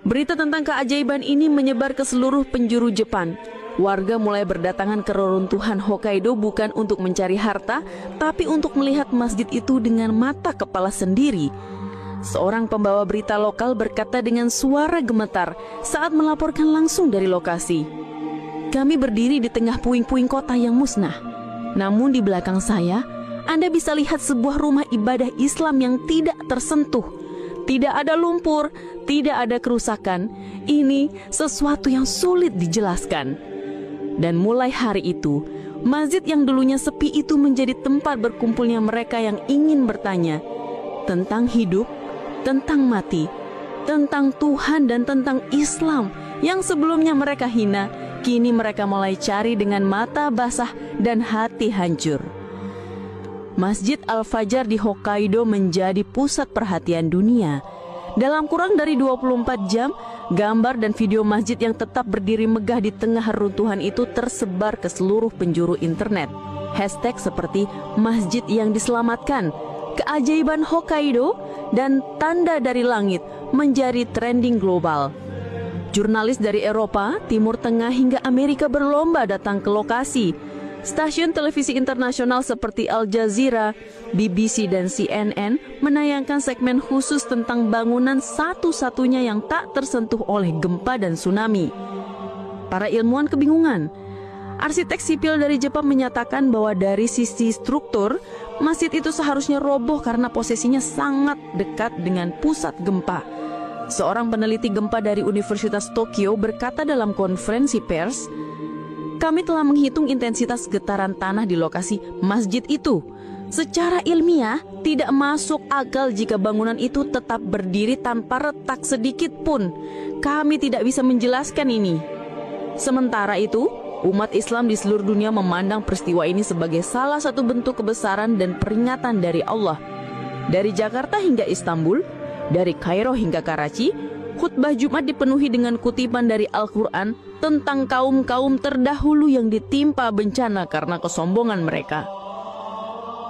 Berita tentang keajaiban ini menyebar ke seluruh penjuru Jepang. Warga mulai berdatangan ke reruntuhan Hokkaido bukan untuk mencari harta, tapi untuk melihat masjid itu dengan mata kepala sendiri. Seorang pembawa berita lokal berkata dengan suara gemetar saat melaporkan langsung dari lokasi. Kami berdiri di tengah puing-puing kota yang musnah. Namun di belakang saya, Anda bisa lihat sebuah rumah ibadah Islam yang tidak tersentuh. Tidak ada lumpur, tidak ada kerusakan. Ini sesuatu yang sulit dijelaskan. Dan mulai hari itu, masjid yang dulunya sepi itu menjadi tempat berkumpulnya mereka yang ingin bertanya tentang hidup, tentang mati, tentang Tuhan dan tentang Islam yang sebelumnya mereka hina, kini mereka mulai cari dengan mata basah dan hati hancur. Masjid Al-Fajar di Hokkaido menjadi pusat perhatian dunia. Dalam kurang dari 24 jam, gambar dan video masjid yang tetap berdiri megah di tengah reruntuhan itu tersebar ke seluruh penjuru internet. Hashtag seperti masjid yang diselamatkan, keajaiban Hokkaido, dan tanda dari langit menjadi trending global. Jurnalis dari Eropa, Timur Tengah hingga Amerika berlomba datang ke lokasi. Stasiun televisi internasional seperti Al Jazeera, BBC, dan CNN menayangkan segmen khusus tentang bangunan satu-satunya yang tak tersentuh oleh gempa dan tsunami. Para ilmuwan kebingungan. Arsitek sipil dari Jepang menyatakan bahwa dari sisi struktur, masjid itu seharusnya roboh karena posisinya sangat dekat dengan pusat gempa. Seorang peneliti gempa dari Universitas Tokyo berkata dalam konferensi pers, "Kami telah menghitung intensitas getaran tanah di lokasi masjid itu. Secara ilmiah, tidak masuk akal jika bangunan itu tetap berdiri tanpa retak sedikit pun. Kami tidak bisa menjelaskan ini." Sementara itu, umat Islam di seluruh dunia memandang peristiwa ini sebagai salah satu bentuk kebesaran dan peringatan dari Allah. Dari Jakarta hingga Istanbul, dari Kairo hingga Karachi, khutbah Jumat dipenuhi dengan kutipan dari Al-Quran tentang kaum-kaum terdahulu yang ditimpa bencana karena kesombongan mereka.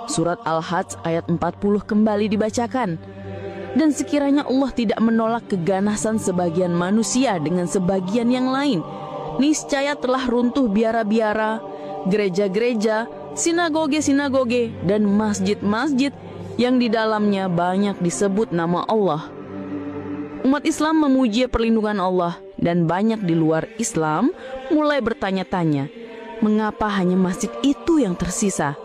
Surat Al-Hajj ayat 40 kembali dibacakan. Dan sekiranya Allah tidak menolak keganasan sebagian manusia dengan sebagian yang lain, niscaya telah runtuh biara-biara, gereja-gereja, sinagoge-sinagoge, dan masjid-masjid yang di dalamnya banyak disebut nama Allah. Umat Islam memuji perlindungan Allah, dan banyak di luar Islam mulai bertanya-tanya, mengapa hanya masjid itu yang tersisa?